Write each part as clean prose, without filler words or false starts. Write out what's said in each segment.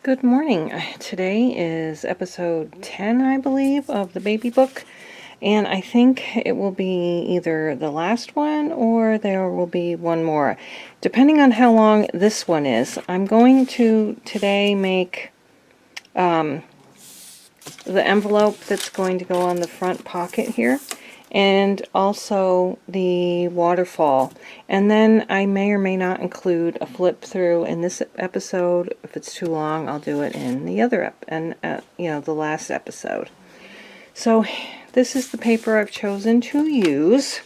Good morning. Today is episode 10, I believe, of the baby book, and I think it will be either the last one or there will be one more, depending on how long this one is. I'm going to today make the envelope that's going to go on the front pocket here, and also the waterfall. And then I may or may not include a flip through in this episode. If it's too long, I'll do it in the other the last episode. So this is the paper I've chosen to use.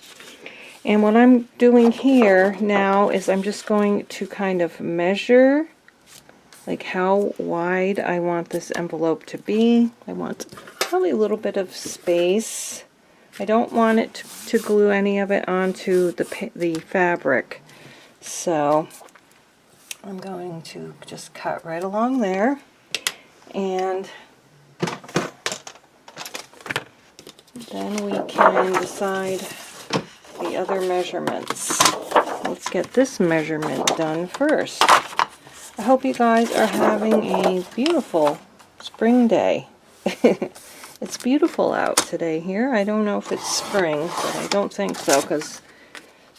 And what I'm doing here now is I'm just going to kind of measure like how wide I want this envelope to be. I want probably a little bit of space. I don't want it to glue any of it onto the fabric, so I'm going to just cut right along there, and then we can decide the other measurements. Let's get this measurement done first. I hope you guys are having a beautiful spring day. It's beautiful out today here. I don't know if it's spring, but I don't think so because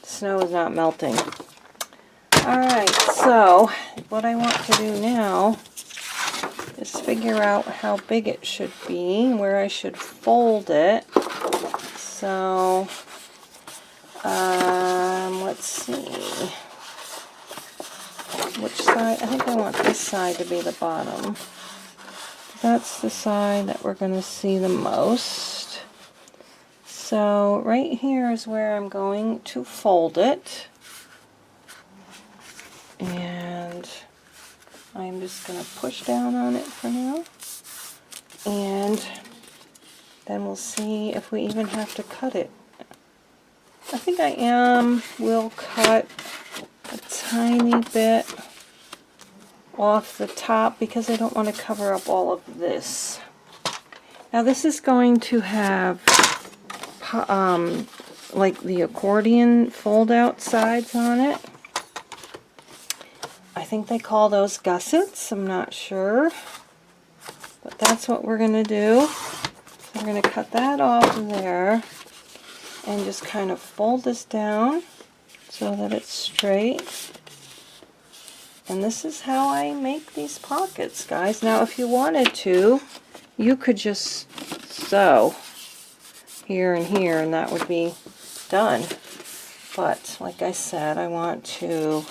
the snow is not melting. Alright, so what I want to do now is figure out how big it should be, where I should fold it. So, let's see. Which side? I think I want this side to be the bottom. That's the side that we're going to see the most. So right here is where I'm going to fold it. And I'm just going to push down on it for now. And then we'll see if we even have to cut it. I think I will cut a tiny bit off the top because I don't want to cover up all of this. Now this is going to have like the accordion fold out sides on it. I think they call those gussets, I'm not sure, but that's what we're going to do. So we're going to cut that off there and just kind of fold this down so that it's straight. And this is how I make these pockets, guys. Now, if you wanted to, you could just sew here and here, and that would be done. But, like I said, I want to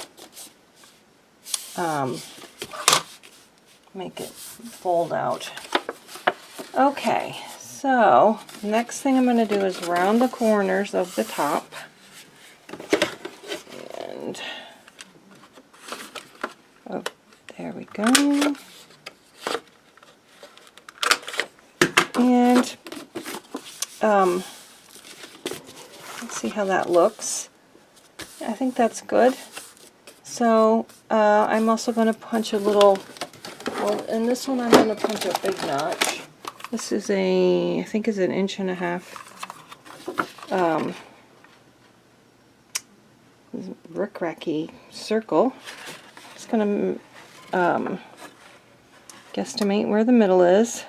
make it fold out. Okay, so next thing I'm going to do is round the corners of the top. And oh, there we go. And let's see how that looks. I think that's good. So I'm also going to punch a little, well, in this one I'm going to punch a big notch. This is I think is 1.5 inches. Rickracky circle. Just going to guesstimate where the middle is.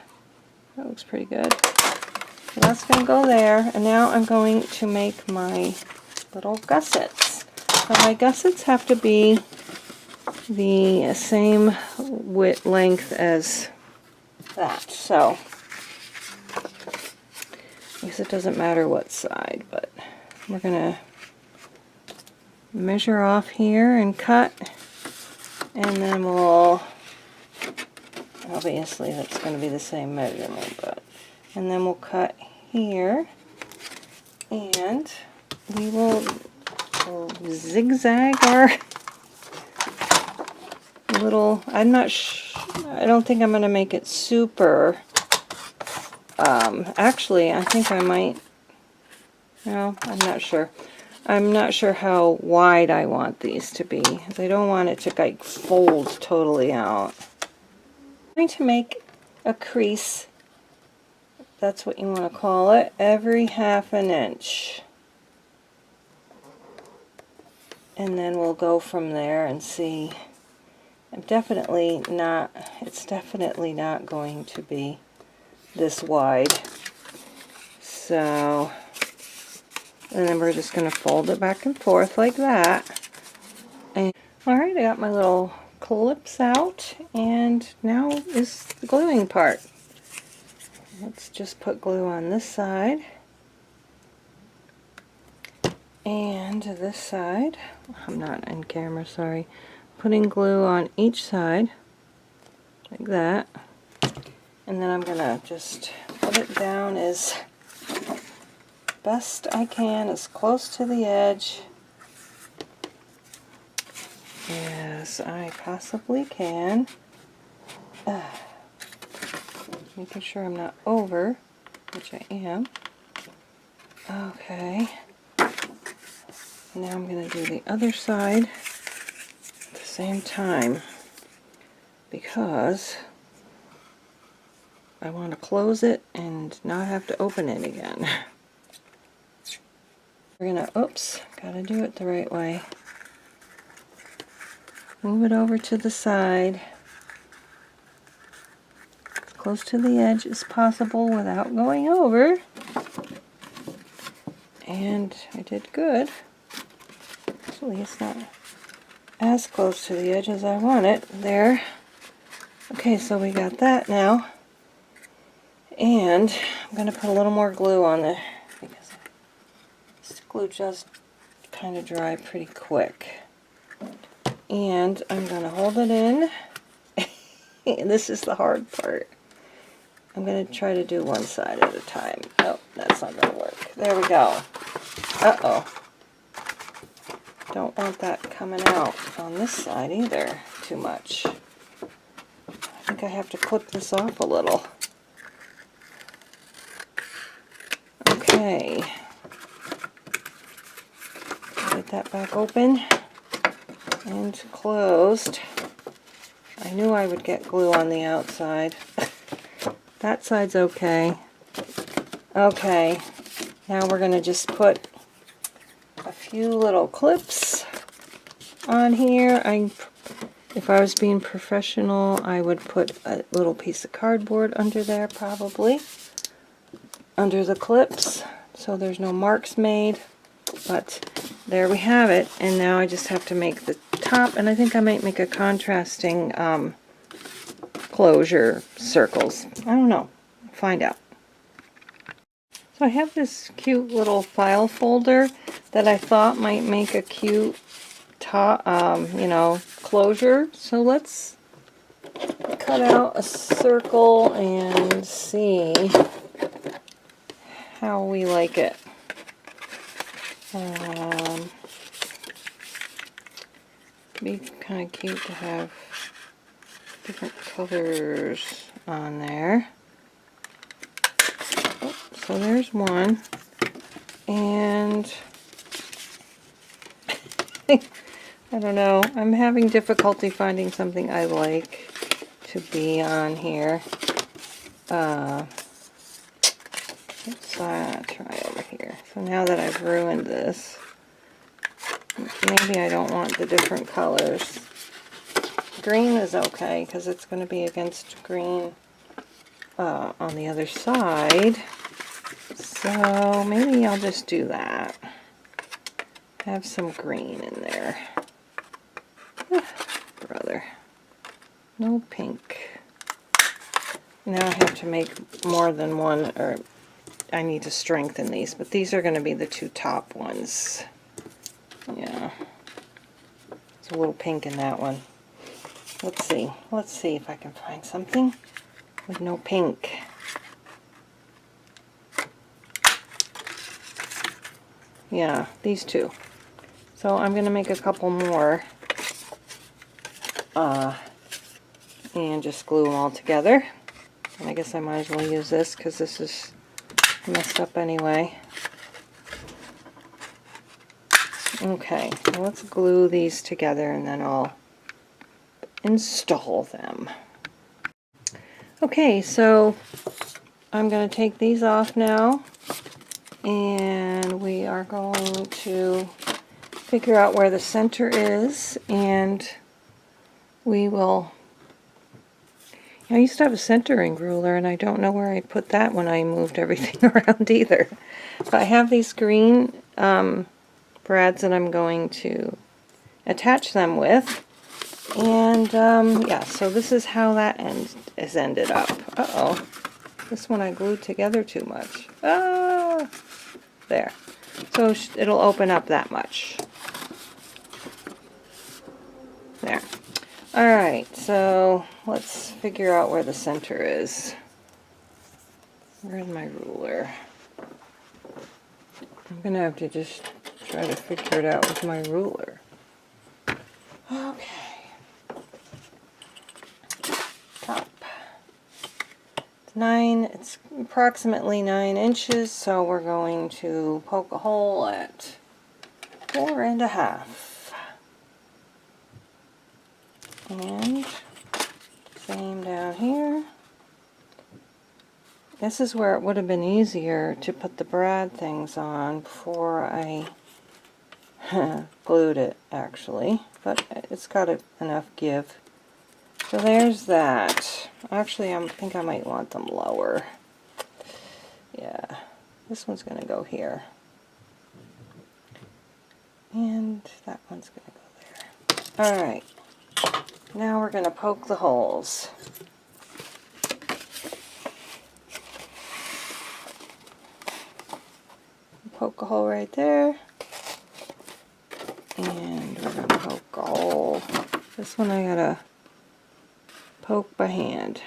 That looks pretty good. So that's going to go there, and now I'm going to make my little gussets. So my gussets have to be the same width length as that. So I guess it doesn't matter what side, but we're going to measure off here and cut, and then we'll, obviously that's going to be the same measurement, but, and then we'll cut here, and we will zigzag our little, I don't think I'm going to make it super, actually I think I might, no, I'm not sure. I'm not sure how wide I want these to be, because I don't want it to like fold totally out. I'm going to make a crease, that's what you want to call it, every 1/2 inch. And then we'll go from there and see it's definitely not going to be this wide. So, and then we're just going to fold it back and forth like that. And alright, I got my little clips out, and now is the gluing part. Let's just put glue on this side and this side. I'm not in camera, sorry. Putting glue on each side like that, and then I'm gonna just put it down as best I can, as close to the edge as I possibly can. Making sure I'm not over, which I am. Okay. Now I'm going to do the other side at the same time, because I want to close it and not have to open it again. We're going to, oops, got to do it the right way. Move it over to the side, as close to the edge as possible without going over. And I did good. Actually, it's not as close to the edge as I want it. There. Okay, so we got that now. And I'm going to put a little more glue on there, because this glue just kind of dry pretty quick. And I'm going to hold it in. And this is the hard part. I'm going to try to do one side at a time. Oh, that's not going to work. There we go. Uh-oh. Don't want that coming out on this side either too much. I think I have to clip this off a little. Okay. Get that back open and closed. I knew I would get glue on the outside. That side's okay. Okay, now we're going to just put a few little clips on here. If I was being professional, I would put a little piece of cardboard under there, probably, under the clips, so there's no marks made. But there we have it, and now I just have to make the top, and I think I might make a contrasting closure circles. I don't know. Find out. So I have this cute little file folder that I thought might make a cute top, closure. So let's cut out a circle and see how we like it. Be kind of cute to have different colors on there. Oh, so there's one, and I don't know, I'm having difficulty finding something I like to be on here. Let's try over here. So now that I've ruined this, maybe I don't want the different colors. Green is okay, because it's going to be against green on the other side. So maybe I'll just do that. Have some green in there. Brother. No pink. Now I have to make more than one, or I need to strengthen these, but these are going to be the two top ones. Yeah. There's a little pink in that one. Let's see. Let's see if I can find something with no pink. Yeah, these two. So I'm going to make a couple more and just glue them all together. And I guess I might as well use this because this is messed up anyway. Okay, so let's glue these together and then I'll install them. Okay, so I'm going to take these off now, and we are going to figure out where the center is, and we will... I used to have a centering ruler, and I don't know where I put that when I moved everything around either. But I have these green brads that I'm going to attach them with. And yeah, so this is how that is ended up. Uh-oh. This one I glued together too much. Ah! There. So it'll open up that much. There. Alright, so let's figure out where the center is. Where's my ruler? I'm going to have to just try to figure it out with my ruler. Okay. Top. It's approximately 9 inches, so we're going to poke a hole at 4.5. And same down here. This is where it would have been easier to put the brad things on before I glued it, actually. But it's got enough give. So there's that. Actually, I think I might want them lower. Yeah, this one's going to go here. And that one's going to go there. Alright, now we're going to poke the holes. Poke a hole right there. And we're going to poke a hole. This one I got to poke by hand.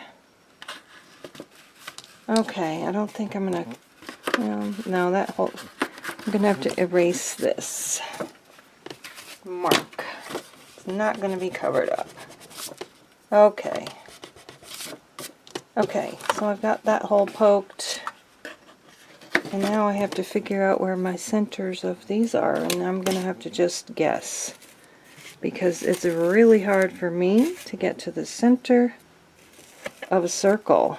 Okay, I don't think I'm going to... no, that hole... I'm going to have to erase this mark. It's not going to be covered up. Okay. Okay, so I've got that hole poked. And now I have to figure out where my centers of these are, and I'm going to have to just guess. Because it's really hard for me to get to the center of a circle.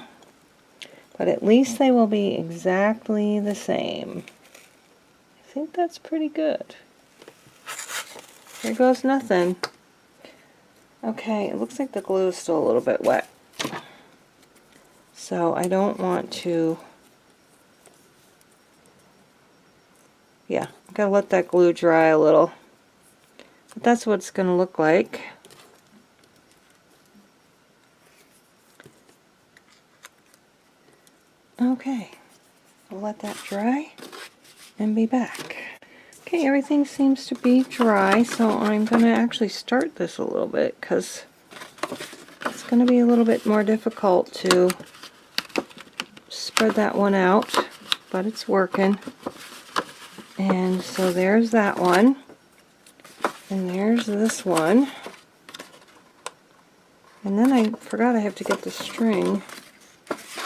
But at least they will be exactly the same. I think that's pretty good. Here goes nothing. Okay, it looks like the glue is still a little bit wet. So I don't want to... yeah, I've got to let that glue dry a little. But that's what it's going to look like. Okay, I'll let that dry and be back. Okay, everything seems to be dry, so I'm going to actually start this a little bit because it's going to be a little bit more difficult to spread that one out, but it's working. And so there's that one, and there's this one, and then I forgot I have to get the string,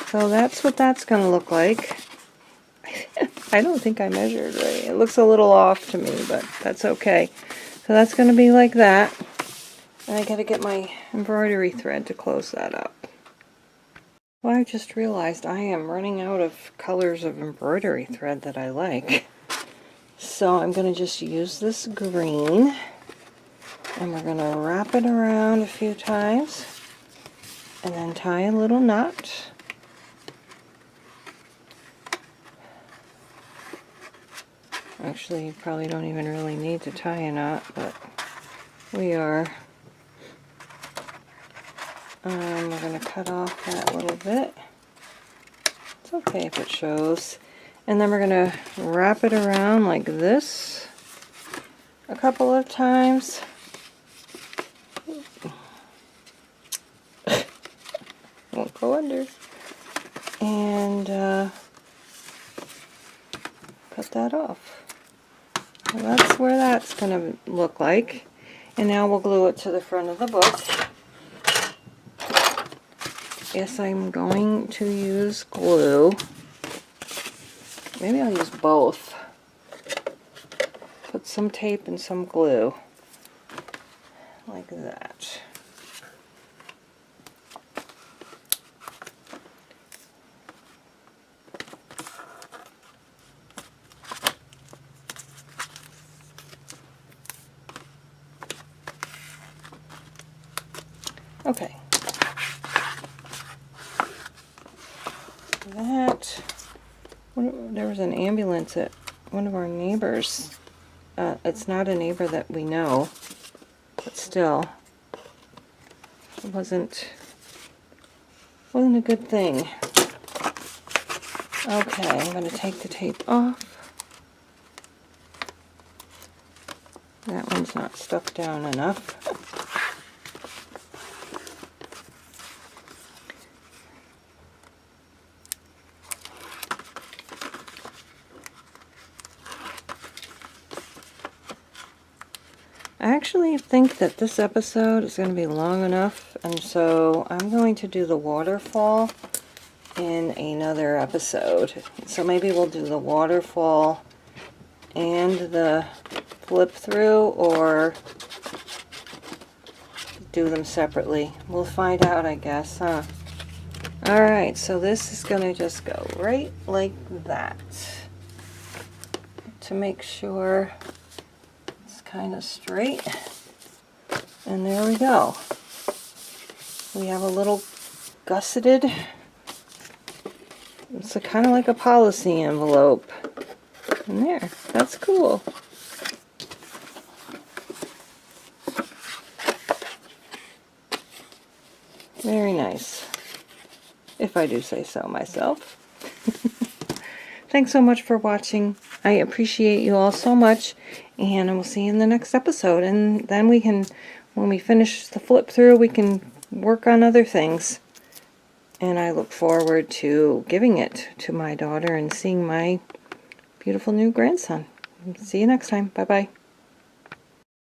so that's what that's going to look like. I don't think I measured right. It looks a little off to me, but that's okay. So that's going to be like that, and I got to get my embroidery thread to close that up. Well, I just realized I am running out of colors of embroidery thread that I like. So I'm going to just use this green, and we're going to wrap it around a few times, and then tie a little knot. Actually, you probably don't even really need to tie a knot, but we are. We're going to cut off that little bit. It's okay if it shows. And then we're going to wrap it around like this a couple of times. Won't go under. And cut that off. Well, that's where that's going to look like. And now we'll glue it to the front of the book. Yes, I'm going to use glue. Maybe I'll use both. Put some tape and some glue. Like that. Okay. That, there was an ambulance at one of our neighbors. It's not a neighbor that we know, but still, it wasn't a good thing. Okay, I'm going to take the tape off. That one's not stuck down enough. I actually think that this episode is going to be long enough, and so I'm going to do the waterfall in another episode. So maybe we'll do the waterfall and the flip through, or do them separately. We'll find out, I guess, huh? Alright, so this is going to just go right like that to make sure it's kind of straight. And there we go. We have a little gusseted, it's kind of like a policy envelope. And there, that's cool. Very nice, if I do say so myself. Thanks so much for watching. I appreciate you all so much, and I will see you in the next episode. And then we can, when we finish the flip through, we can work on other things. And I look forward to giving it to my daughter and seeing my beautiful new grandson. See you next time. Bye-bye.